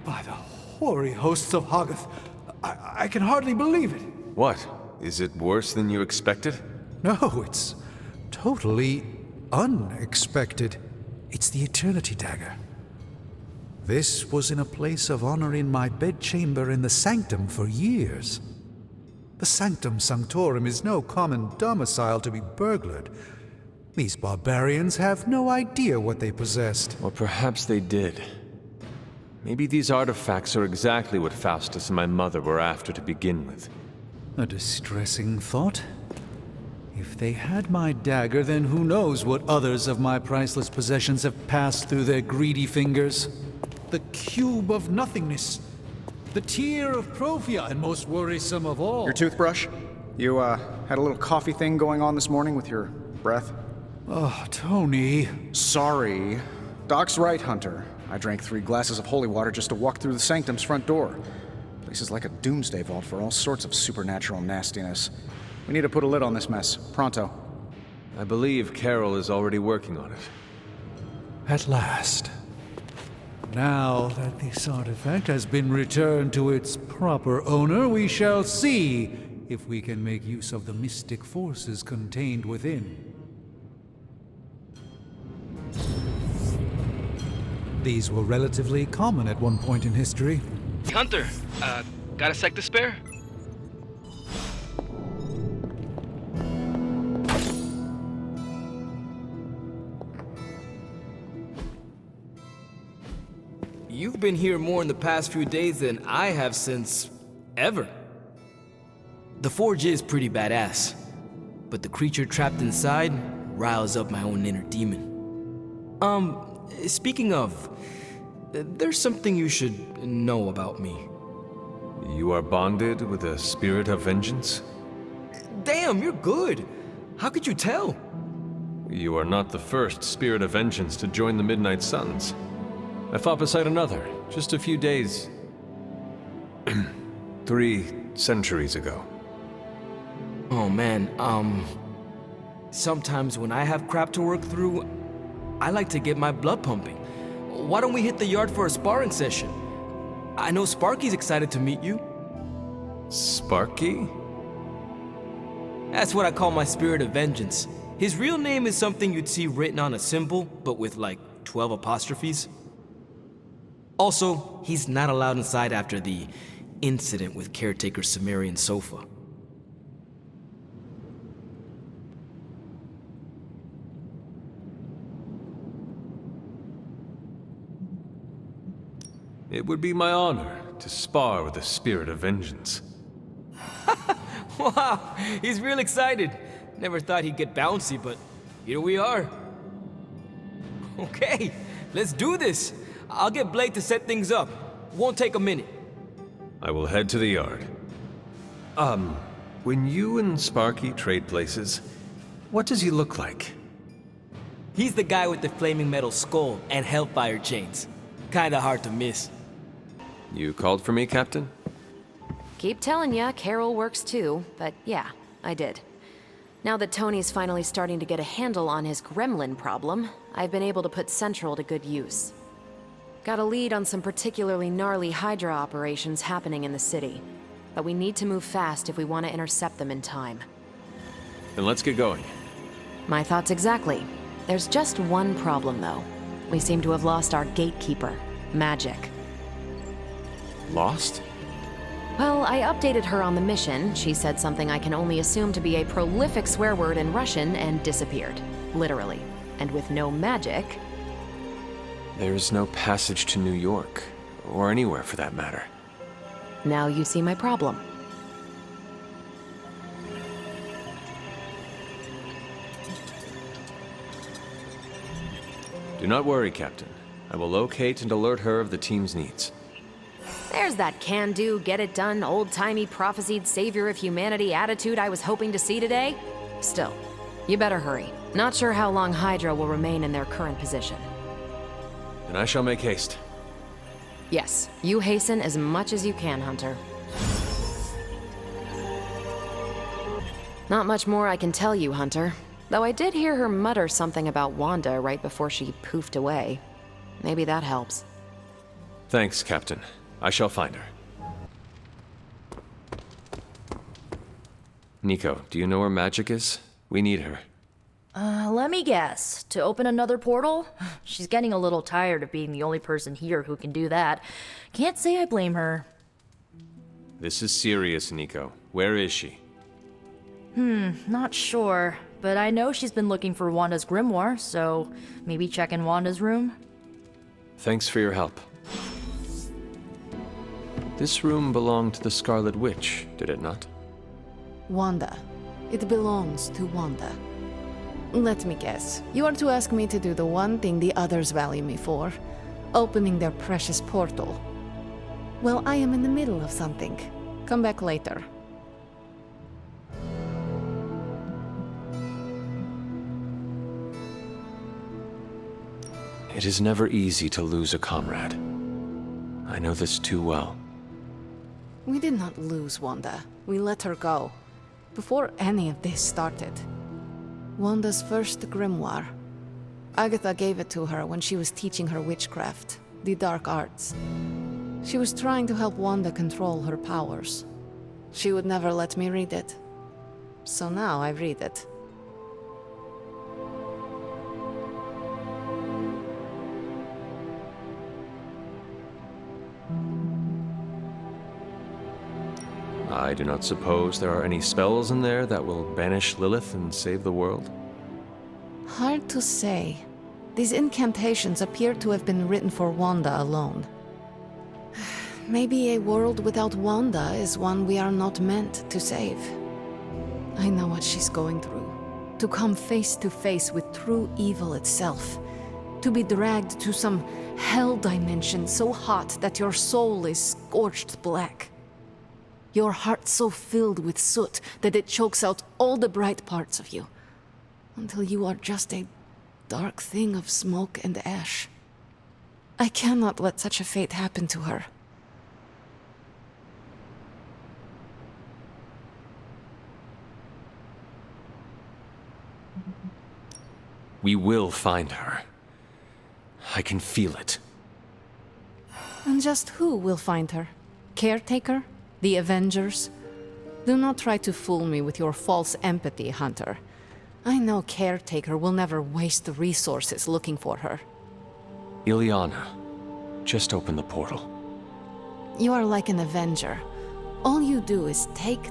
By the hoary hosts of Hoggoth, I can hardly believe it. What? Is it worse than you expected? No, it's totally unexpected. It's the Eternity Dagger. This was in a place of honor in my bedchamber in the Sanctum for years. The Sanctum Sanctorum is no common domicile to be burglared. These barbarians have no idea what they possessed. Or perhaps they did. Maybe these artifacts are exactly what Faustus and my mother were after to begin with. A distressing thought. If they had my dagger, then who knows what others of my priceless possessions have passed through their greedy fingers. The Cube of Nothingness. The Tear of Profia, and most worrisome of all. Your toothbrush? You, had a little coffee thing going on this morning with your breath? Oh, Tony. Sorry. Doc's right, Hunter. I drank 3 glasses of holy water just to walk through the Sanctum's front door. Place is like a doomsday vault for all sorts of supernatural nastiness. We need to put a lid on this mess. Pronto. I believe Carol is already working on it. At last. Now that this artifact has been returned to its proper owner, we shall see if we can make use of the mystic forces contained within. These were relatively common at one point in history. Hunter, got a sec to spare? You've been here more in the past few days than I have since ever. The forge is pretty badass, but the creature trapped inside riles up my own inner demon. Speaking of, there's something you should know about me. You are bonded with a spirit of vengeance? Damn, you're good. How could you tell? You are not the first spirit of vengeance to join the Midnight Suns. I fought beside another, just a few days... 3 centuries ago. Oh man, sometimes when I have crap to work through, I like to get my blood pumping. Why don't we hit the yard for a sparring session? I know Sparky's excited to meet you. Sparky? That's what I call my spirit of vengeance. His real name is something you'd see written on a symbol, but with like 12 apostrophes. Also, he's not allowed inside after the incident with caretaker Sumerian Sofa. It would be my honor to spar with the spirit of vengeance. Wow, he's real excited. Never thought he'd get bouncy, but here we are. Okay, let's do this. I'll get Blake to set things up. Won't take a minute. I will head to the yard. When you and Sparky trade places, what does he look like? He's the guy with the flaming metal skull and hellfire chains. Kinda hard to miss. You called for me, Captain? Keep telling ya, Carol works too, but yeah, I did. Now that Tony's finally starting to get a handle on his gremlin problem, I've been able to put Central to good use. Got a lead on some particularly gnarly Hydra operations happening in the city, but we need to move fast if we want to intercept them in time. Then let's get going. My thoughts exactly. There's just one problem, though. We seem to have lost our gatekeeper, Magic. Lost? Well, I updated her on the mission. She said something I can only assume to be a prolific swear word in Russian and disappeared. Literally. And with no magic... There is no passage to New York, or anywhere for that matter. Now you see my problem. Do not worry, Captain. I will locate and alert her of the team's needs. There's that can-do, get-it-done, old-timey prophesied savior of humanity attitude I was hoping to see today. Still, you better hurry. Not sure how long Hydra will remain in their current position. And I shall make haste. Yes, you hasten as much as you can, Hunter. Not much more I can tell you, Hunter. Though I did hear her mutter something about Wanda right before she poofed away. Maybe that helps. Thanks, Captain. I shall find her. Nico, do you know where Magic is? We need her. Let me guess. To open another portal? She's getting a little tired of being the only person here who can do that. Can't say I blame her. This is serious, Nico. Where is she? Not sure, but I know she's been looking for Wanda's grimoire, so maybe check in Wanda's room? Thanks for your help. This room belonged to the Scarlet Witch, did it not? Wanda. It belongs to Wanda. Let me guess. You are to ask me to do the one thing the others value me for. Opening their precious portal. Well, I am in the middle of something. Come back later. It is never easy to lose a comrade. I know this too well. We did not lose Wanda. We let her go. Before any of this started. Wanda's first grimoire. Agatha gave it to her when she was teaching her witchcraft, the dark arts. She was trying to help Wanda control her powers. She would never let me read it. So now I read it. I do not suppose there are any spells in there that will banish Lilith and save the world? Hard to say. These incantations appear to have been written for Wanda alone. Maybe a world without Wanda is one we are not meant to save. I know what she's going through. To come face to face with true evil itself. To be dragged to some hell dimension so hot that your soul is scorched black. Your heart so filled with soot that it chokes out all the bright parts of you. Until you are just a dark thing of smoke and ash. I cannot let such a fate happen to her. We will find her. I can feel it. And just who will find her? Caretaker? The Avengers? Do not try to fool me with your false empathy, Hunter. I know Caretaker will never waste the resources looking for her. Ilyana, just open the portal. You are like an Avenger. All you do is take.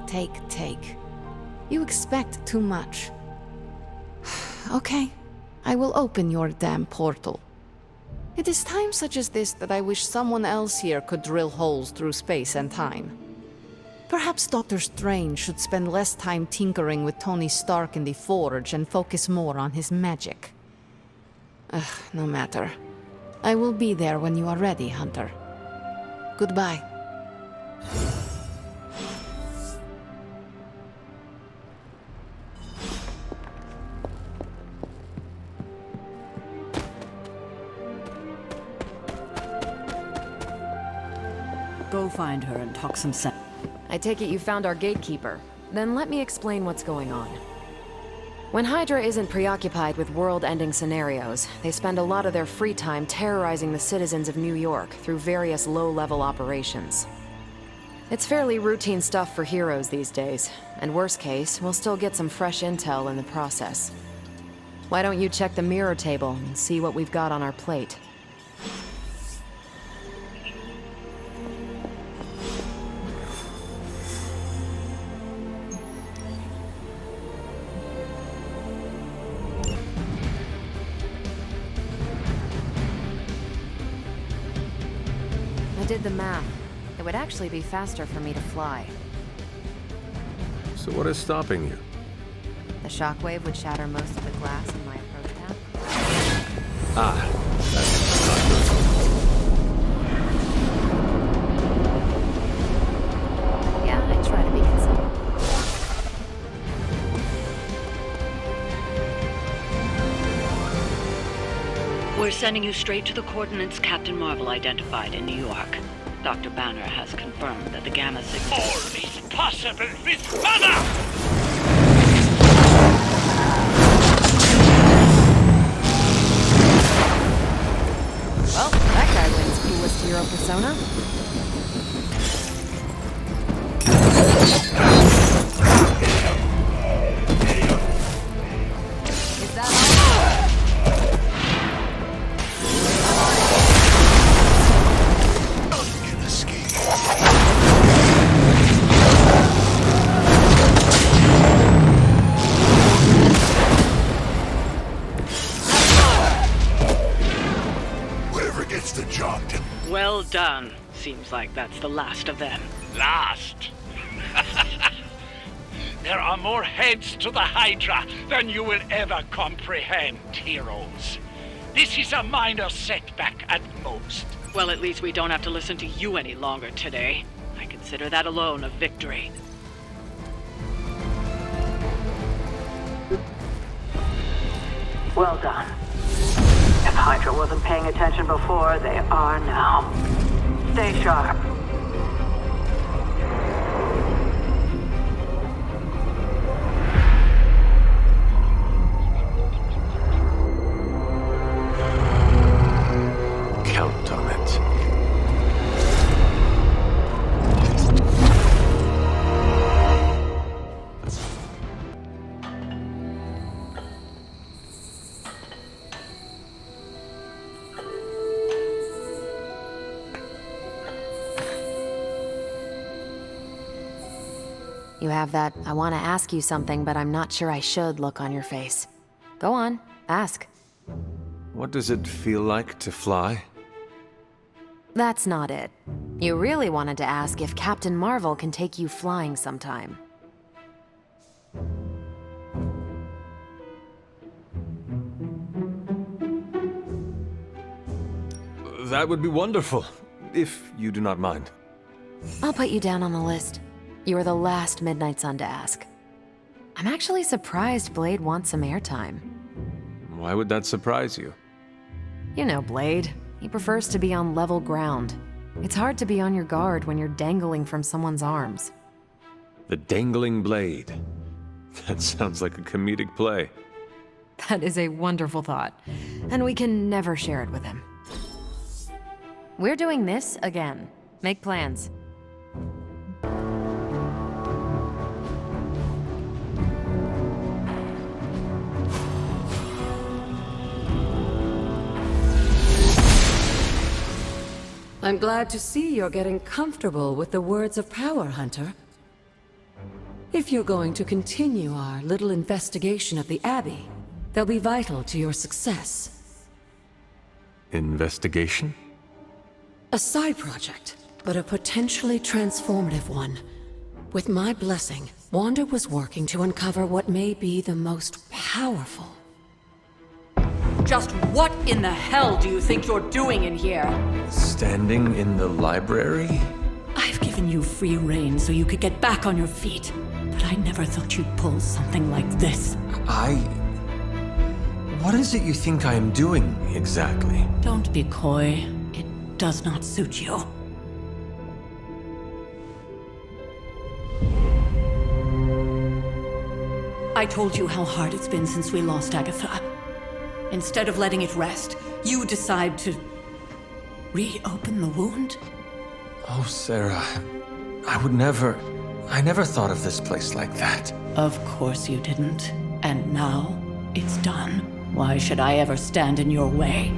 You expect too much. Okay, I will open your damn portal. It is times such as this that I wish someone else here could drill holes through space and time. Perhaps Doctor Strange should spend less time tinkering with Tony Stark in the Forge and focus more on his magic. No matter. I will be there when you are ready, Hunter. Goodbye. Go find her and talk some sense. I take it you found our gatekeeper. Then let me explain what's going on. When Hydra isn't preoccupied with world-ending scenarios, they spend a lot of their free time terrorizing the citizens of New York through various low-level operations. It's fairly routine stuff for heroes these days, and worst case, we'll still get some fresh intel in the process. Why don't you check the mirror table and see what we've got on our plate? I did the math. It would actually be faster for me to fly. So what is stopping you? The shockwave would shatter most of the glass in my approach path. That's not good. Yeah, I try to be considerate. We're sending you straight to the coordinates Captain Marvel identified in New York. Dr. Banner has confirmed that the Gamma signal... All is possible with Mother! Well, that guy wins coolest hero persona. Is that Whatever gets the job done. Well done. Seems like that's the last of them. Last. There are more heads to the Hydra than you will ever comprehend, heroes. This is a minor setback at most. Well, at least we don't have to listen to you any longer today. I consider that alone a victory. Well done. If Hydra wasn't paying attention before, they are now. Stay sharp. Count on it. You have that I want to ask you something, but I'm not sure I should look on your face. Go on, ask. What does it feel like to fly? That's not it. You really wanted to ask if Captain Marvel can take you flying sometime. That would be wonderful, if you do not mind. I'll put you down on the list. You are the last Midnight Sun to ask. I'm actually surprised Blade wants some airtime. Why would that surprise you? You know Blade. He prefers to be on level ground. It's hard to be on your guard when you're dangling from someone's arms. The Dangling Blade. That sounds like a comedic play. That is a wonderful thought, and we can never share it with him. We're doing this again. Make plans. I'm glad to see you're getting comfortable with the words of power, Hunter. If you're going to continue our little investigation of the Abbey, they'll be vital to your success. Investigation? A side project, but a potentially transformative one. With my blessing, Wanda was working to uncover what may be the most powerful. Just what in the hell do you think you're doing in here? Standing in the library? I've given you free rein so you could get back on your feet, but I never thought you'd pull something like this. What is it you think I am doing, exactly? Don't be coy. It does not suit you. I told you how hard it's been since we lost Agatha. Instead of letting it rest, you decide to reopen the wound? Oh, Sarah, I never thought of this place like that. Of course you didn't. And now, it's done. Why should I ever stand in your way?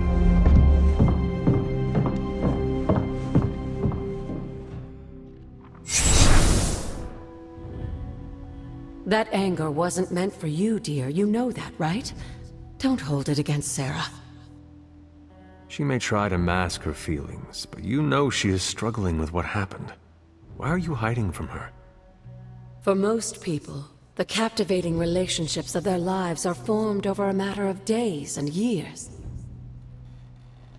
That anger wasn't meant for you, dear. You know that, right? Don't hold it against Sarah. She may try to mask her feelings, but you know she is struggling with what happened. Why are you hiding from her? For most people, the captivating relationships of their lives are formed over a matter of days and years.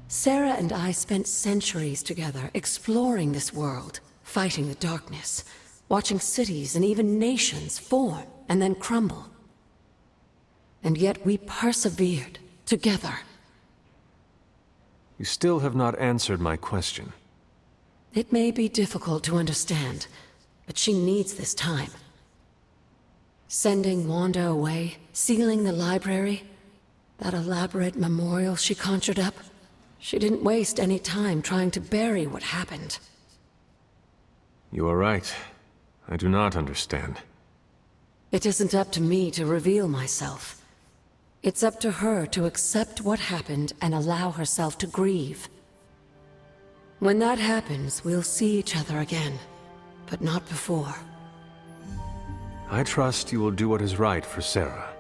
Sarah and I spent centuries together exploring this world, fighting the darkness, watching cities and even nations form and then crumble. And yet we persevered, together. You still have not answered my question. It may be difficult to understand, but she needs this time. Sending Wanda away, sealing the library, that elaborate memorial she conjured up, She didn't waste any time trying to bury what happened. You are right. I do not understand. It isn't up to me to reveal myself. It's up to her to accept what happened and allow herself to grieve. When that happens, we'll see each other again, but not before. I trust you will do what is right for Sarah.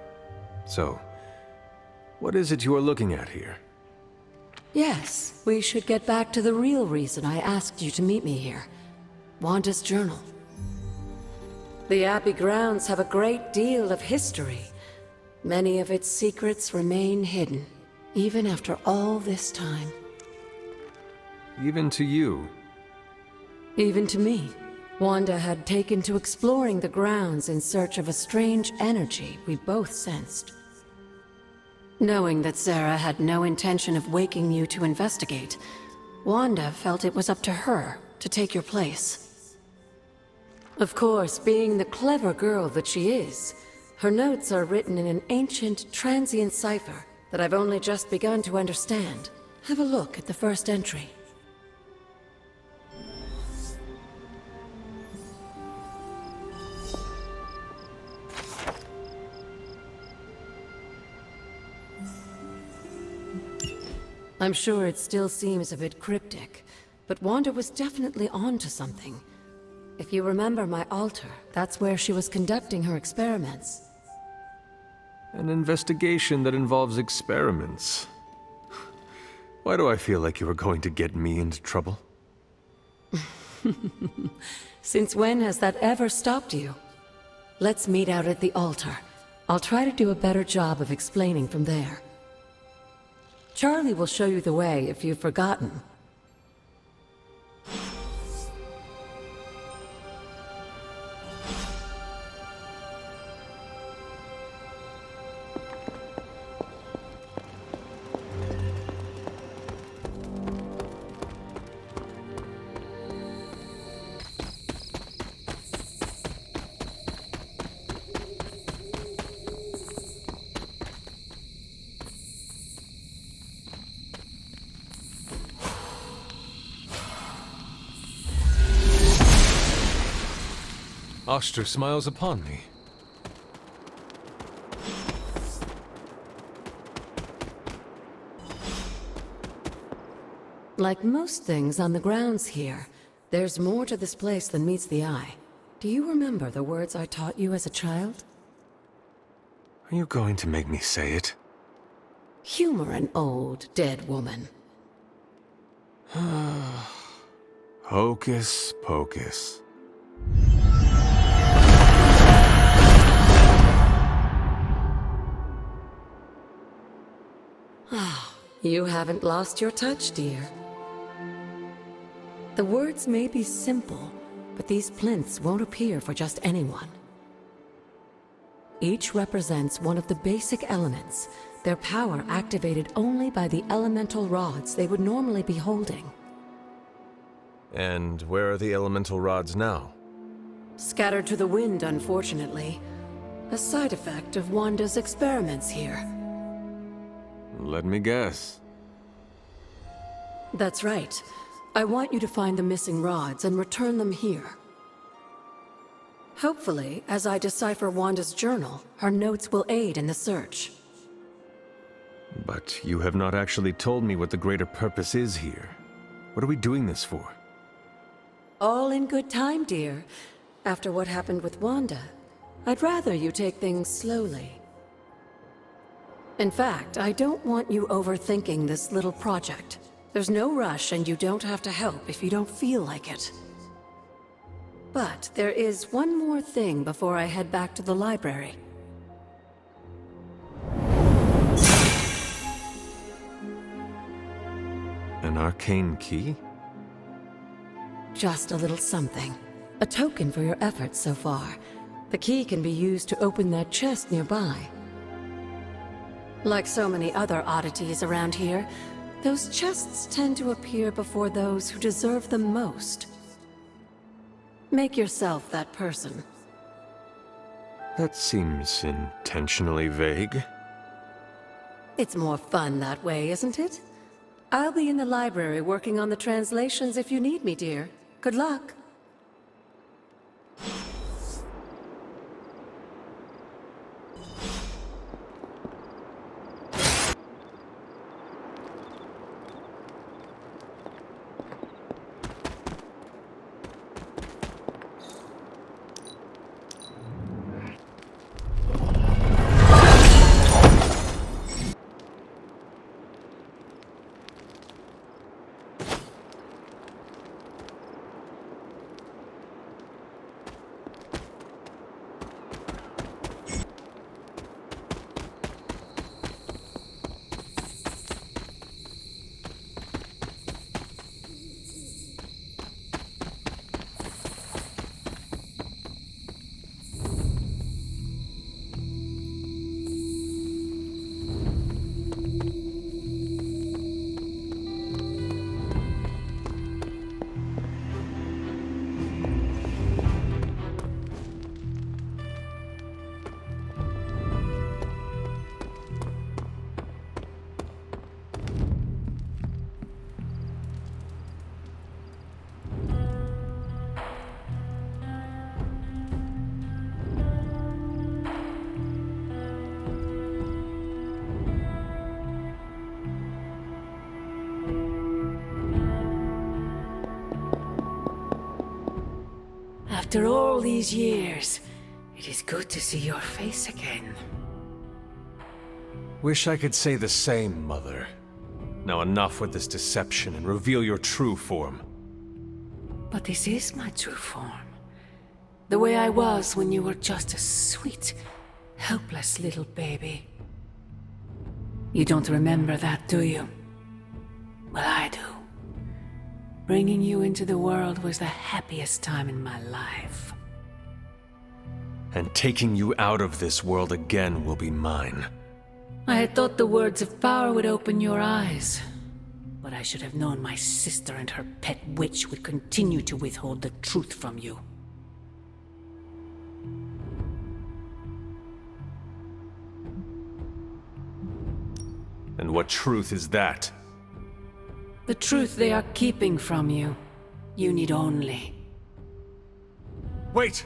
So, what is it you are looking at here? Yes, we should get back to the real reason I asked you to meet me here. Wanda's journal. The Abbey grounds have a great deal of history. Many of its secrets remain hidden, even after all this time. Even to you? Even to me. Wanda had taken to exploring the grounds in search of a strange energy we both sensed. Knowing that Sarah had no intention of waking you to investigate, Wanda felt it was up to her to take your place. Of course, being the clever girl that she is, her notes are written in an ancient, transient cipher that I've only just begun to understand. Have a look at the first entry. I'm sure it still seems a bit cryptic, but Wanda was definitely onto something. If you remember my altar, that's where she was conducting her experiments. An investigation that involves experiments. Why do I feel like you are going to get me into trouble? Since when has that ever stopped you? Let's meet out at the altar. I'll try to do a better job of explaining from there. Charlie will show you the way if you've forgotten. Oster smiles upon me. Like most things on the grounds here, there's more to this place than meets the eye. Do you remember the words I taught you as a child? Are you going to make me say it? Humor an old, dead woman. Hocus pocus. You haven't lost your touch, dear. The words may be simple, but these plinths won't appear for just anyone. Each represents one of the basic elements, their power activated only by the elemental rods they would normally be holding. And where are the elemental rods now? Scattered to the wind, unfortunately. A side effect of Wanda's experiments here. Let me guess. That's right. I want you to find the missing rods and return them here. Hopefully, as I decipher Wanda's journal, her notes will aid in the search. But you have not actually told me what the greater purpose is here. What are we doing this for? All in good time, dear. After what happened with Wanda, I'd rather you take things slowly. In fact, I don't want you overthinking this little project. There's no rush, and you don't have to help if you don't feel like it. But there is one more thing before I head back to the library. An arcane key? Just a little something. A token for your efforts so far. The key can be used to open that chest nearby. Like so many other oddities around here, those chests tend to appear before those who deserve them most. Make yourself that person. That seems intentionally vague. It's more fun that way, isn't it? I'll be in the library working on the translations if you need me, dear. Good luck. After all these years, it is good to see your face again. Wish I could say the same, Mother. Now enough with this deception and reveal your true form. But this is my true form. The way I was when you were just a sweet, helpless little baby. You don't remember that, do you? Well, I do. Bringing you into the world was the happiest time in my life. And taking you out of this world again will be mine. I had thought the words of power would open your eyes. But I should have known my sister and her pet witch would continue to withhold the truth from you. And what truth is that? The truth they are keeping from you. You need only. Wait!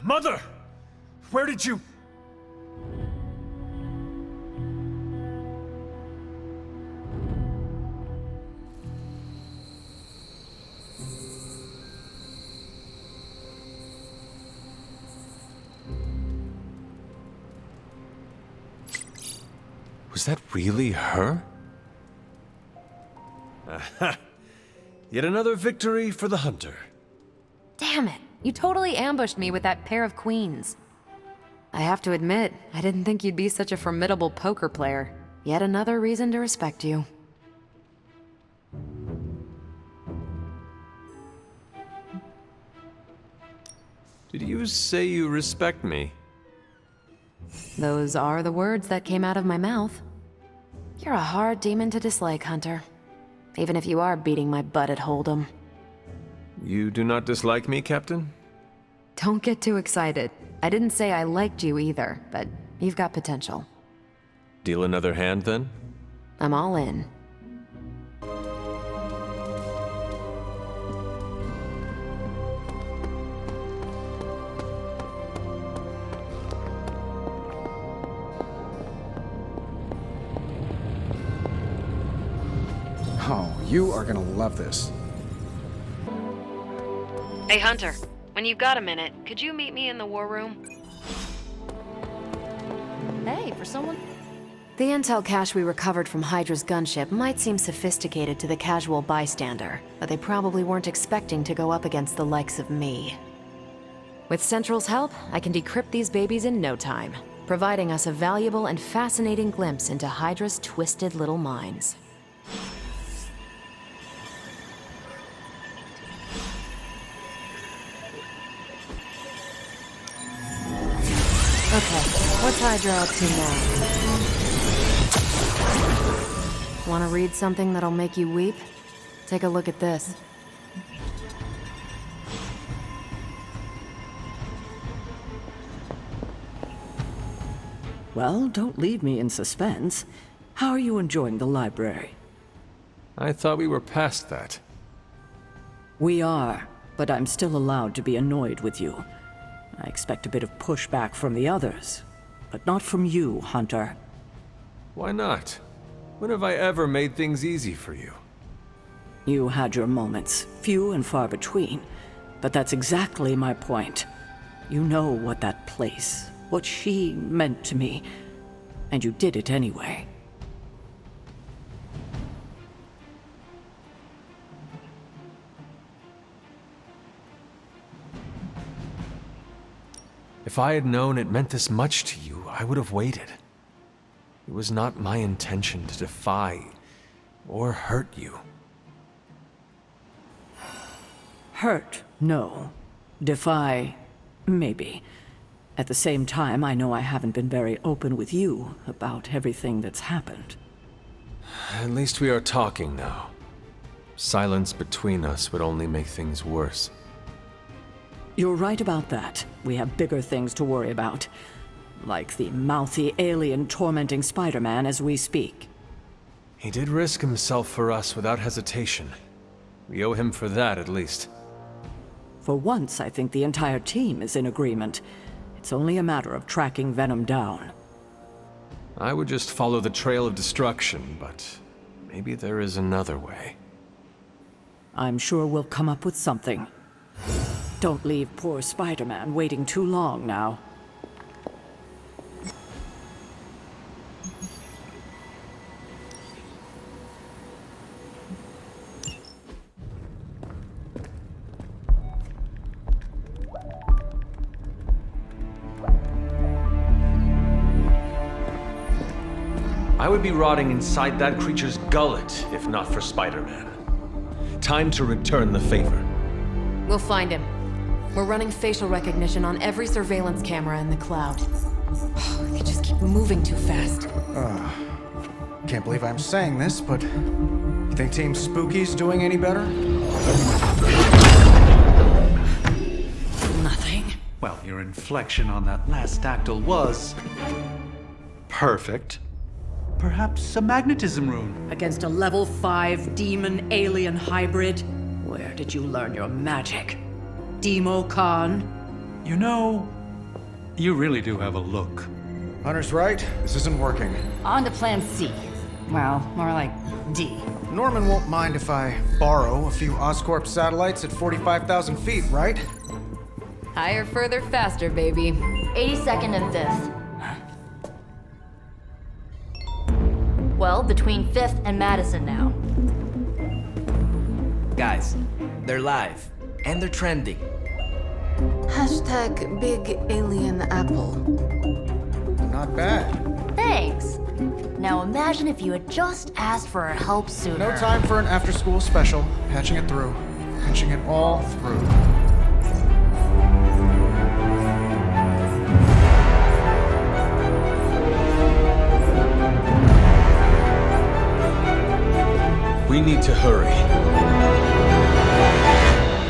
Mother! Where did you... Was that really her? Aha! Yet another victory for the hunter. Damn it. You totally ambushed me with that pair of queens. I have to admit, I didn't think you'd be such a formidable poker player. Yet another reason to respect you. Did you say you respect me? Those are the words that came out of my mouth. You're a hard demon to dislike, Hunter. Even if you are beating my butt at Hold'em. You do not dislike me, Captain? Don't get too excited. I didn't say I liked you either, but you've got potential. Deal another hand, then? I'm all in. Oh, you are gonna love this. Hey, Hunter. When you've got a minute, could you meet me in the war room? Hey, for someone... The intel cache we recovered from Hydra's gunship might seem sophisticated to the casual bystander, but they probably weren't expecting to go up against the likes of me. With Central's help, I can decrypt these babies in no time, providing us a valuable and fascinating glimpse into Hydra's twisted little minds. Okay, what's Hydra up to now? Want to read something that'll make you weep? Take a look at this. Well, don't leave me in suspense. How are you enjoying the library? I thought we were past that. We are, but I'm still allowed to be annoyed with you. I expect a bit of pushback from the others, but not from you, Hunter. Why not? When have I ever made things easy for you? You had your moments, few and far between, but that's exactly my point. You know what that place, what she meant to me, and you did it anyway. If I had known it meant this much to you, I would have waited. It was not my intention to defy or hurt you. Hurt, no. Defy, maybe. At the same time, I know I haven't been very open with you about everything that's happened. At least we are talking now. Silence between us would only make things worse. You're right about that. We have bigger things to worry about. Like the mouthy alien tormenting Spider-Man as we speak. He did risk himself for us without hesitation. We owe him for that, at least. For once, I think the entire team is in agreement. It's only a matter of tracking Venom down. I would just follow the trail of destruction, but maybe there is another way. I'm sure we'll come up with something. Don't leave poor Spider-Man waiting too long now. I would be rotting inside that creature's gullet if not for Spider-Man. Time to return the favor. We'll find him. We're running facial recognition on every surveillance camera in the cloud. They just keep moving too fast. Can't believe I'm saying this, but you think Team Spooky's doing any better? Nothing. Well, your inflection on that last dactyl was perfect. Perhaps a magnetism rune. Against a level 5 demon alien hybrid? Where did you learn your magic? Demo Khan? You know, you really do have a look. Hunter's right. This isn't working. On to plan C. Well, more like D. Norman won't mind if I borrow a few Oscorp satellites at 45,000 feet, right? Higher, further, faster, baby. 82nd and 5th. Well, between 5th and Madison now. Guys, they're live. And they're trending. Hashtag Big Alien Apple. Not bad. Thanks. Now imagine if you had just asked for our help sooner. No time for an after-school special. Patching it through. Patching it all through. We need to hurry.